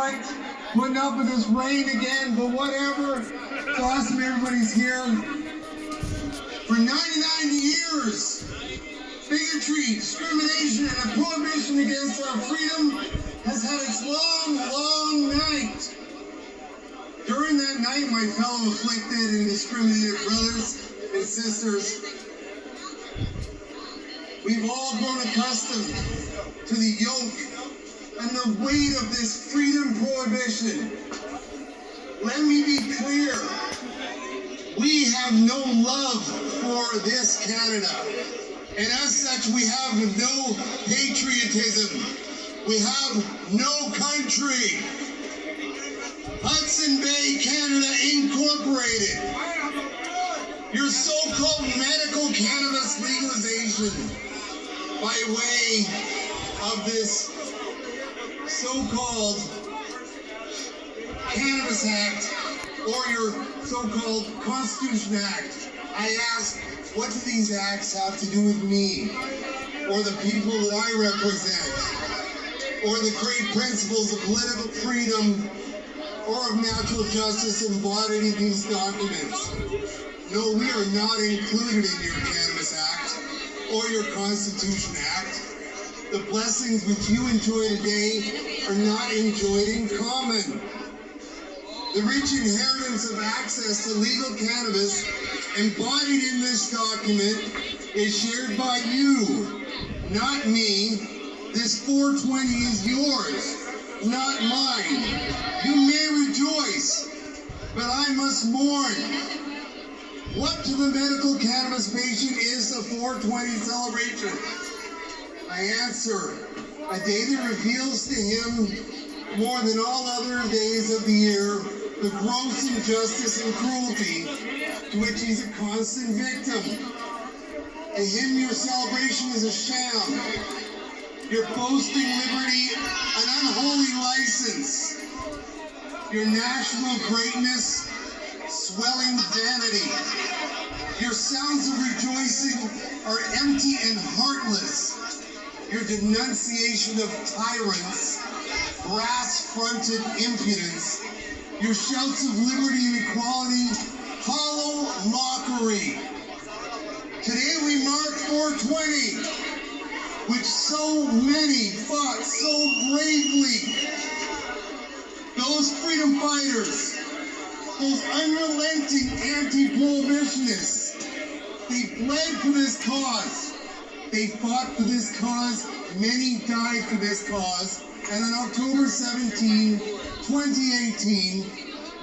right, putting up with this rain again, but whatever. It's awesome everybody's here. For 99 years, bigotry, discrimination, and a prohibition against our freedom has had its long, long night. During that night, my fellow afflicted and discriminated brothers and sisters, we've all grown accustomed to the yoke and the weight of this freedom prohibition. Let me be clear. We have no love for this Canada. And as such, we have no patriotism. We have no country. Hudson Bay, Canada Incorporated. Your so-called medical cannabis legalization by way of this so-called Cannabis Act or your so-called Constitution Act. I ask, what do these acts have to do with me or the people that I represent or the great principles of political freedom or of natural justice embodied in these documents? No, we are not included in your Cannabis Act or your Constitution Act. The blessings which you enjoy today are not enjoyed in common. The rich inheritance of access to legal cannabis embodied in this document is shared by you, not me. This 420 is yours, not mine. You may rejoice, but I must mourn. What to the medical cannabis patient is a 420 celebration? I answer, a day that reveals to him more than all other days of the year the gross injustice and cruelty to which he's a constant victim. To him, your celebration is a sham. You're boasting liberty, an unholy license. Your national greatness, swelling vanity. Your sounds of rejoicing are empty and heartless. Your denunciation of tyrants, brass-fronted impudence. Your shouts of liberty and equality, hollow mockery. Today we mark 420, which so many fought so bravely. Those freedom fighters, those unrelenting anti-prohibitionists, they bled for this cause. They fought for this cause. Many died for this cause. And on October 17, 2018,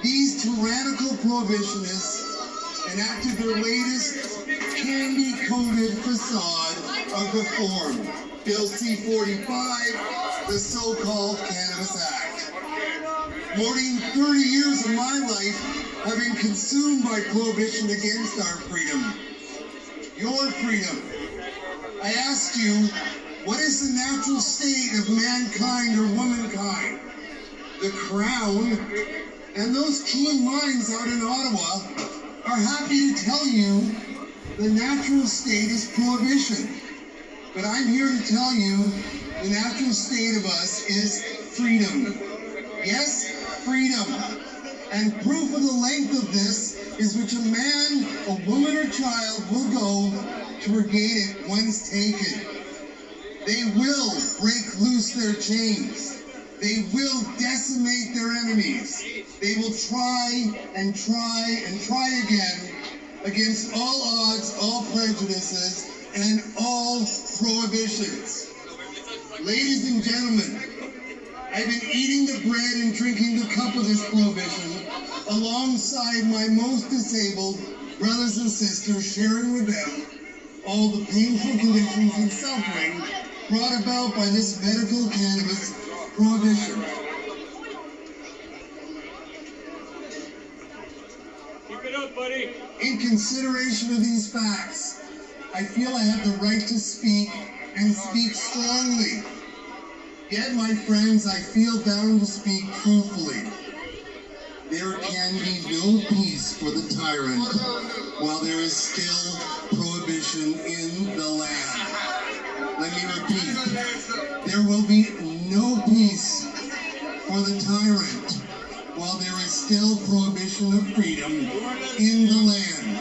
these tyrannical prohibitionists enacted their latest candy-coated facade of reform, Bill C-45, the so-called Cannabis Act. More than 30 years of my life have been consumed by prohibition against our freedom, your freedom. I asked you, what is the natural state of mankind or womankind? The Crown and those keen minds out in Ottawa are happy to tell you the natural state is prohibition. But I'm here to tell you the natural state of us is freedom. Yes, freedom. And proof of the length of this is which a man, a woman, or child will go to regain it once taken. They will break loose their chains. They will decimate their enemies. They will try and try and try again against all odds, all prejudices, and all prohibitions. Ladies and gentlemen, I've been eating the bread and drinking the cup of this prohibition alongside my most disabled brothers and sisters, sharing with them all the painful conditions and suffering brought about by this medical cannabis prohibition. Keep it up, buddy. In consideration of these facts, I feel I have the right to speak and speak strongly. Yet, my friends, I feel bound to speak truthfully. There can be no peace for the tyrant while there is still prohibition in the land. Let me repeat. There will be no peace for the tyrant, while there is still prohibition of freedom in the land.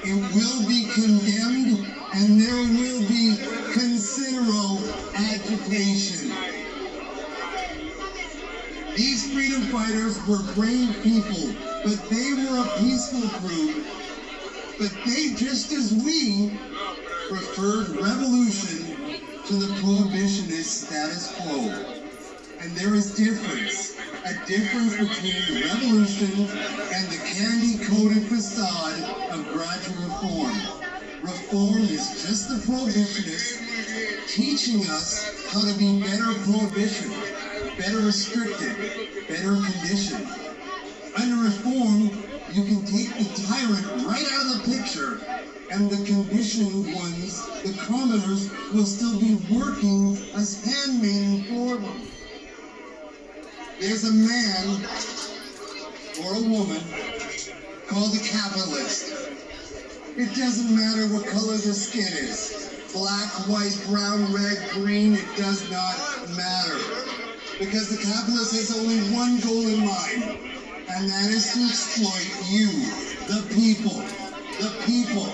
It will be condemned, and there will be considerable agitation. These freedom fighters were brave people, but they were a peaceful group. But they, just as we, preferred revolution to the prohibitionist status quo. And there is a difference between revolution and the candy-coated facade of gradual reform. Reform is just the prohibitionist teaching us how to be better prohibition, better restricted, better conditioned. Under reform, you can take the tyrant right out of the picture, and the conditioned ones, the commoners, will still be working as handmaiden for them. There's a man or a woman called a capitalist. It doesn't matter what color the skin is. Black, white, brown, red, green, it does not matter. Because the capitalist has only one goal in mind, and that is to exploit you, the people. The people.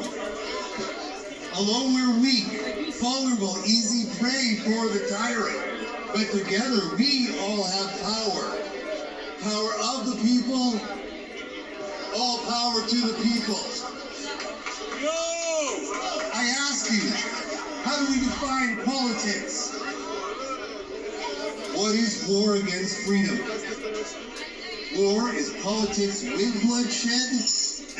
Alone we're weak, vulnerable, easy prey for the tyrant. But together we all have power. Power of the people, all power to the people. I ask you, how do we define politics? What is war against freedom? War is politics with bloodshed,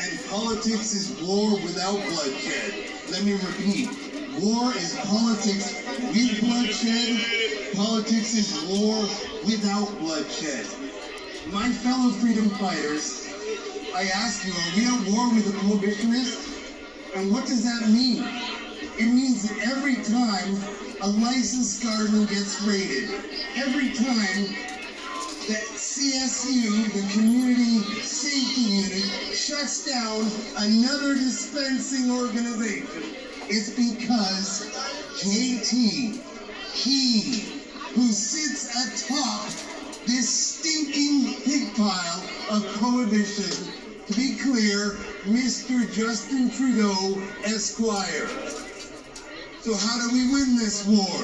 and politics is war without bloodshed. Let me repeat. War is politics with bloodshed. Politics is war without bloodshed. My fellow freedom fighters, I ask you, are we at war with the prohibitionists? And what does that mean? It means that every time a licensed garden gets raided, every time that CSU, the Community Safety Unit, shuts down another dispensing organization, it's because JT, he who sits atop this stinking pig pile of prohibition, to be clear, Mr. Justin Trudeau, Esquire. So how do we win this war?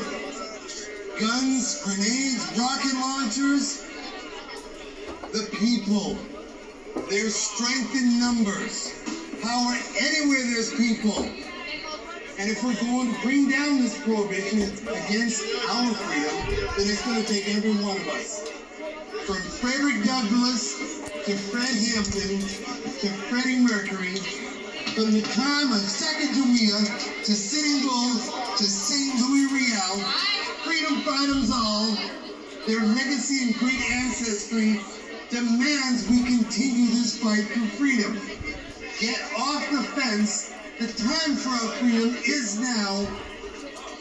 Guns, grenades, rocket launchers? The people. There's strength in numbers. Power anywhere there's people. And if we're going to bring down this prohibition against our freedom, then it's going to take every one of us. From Frederick Douglass to Fred Hampton to Freddie Mercury, from the time of Sacagawea to Sitting Bull to St. Louis Riel, freedom fighters all, their legacy and great ancestry demands we continue this fight for freedom. Get off the fence. The time for our freedom is now.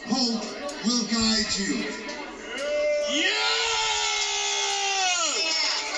Hope will guide you.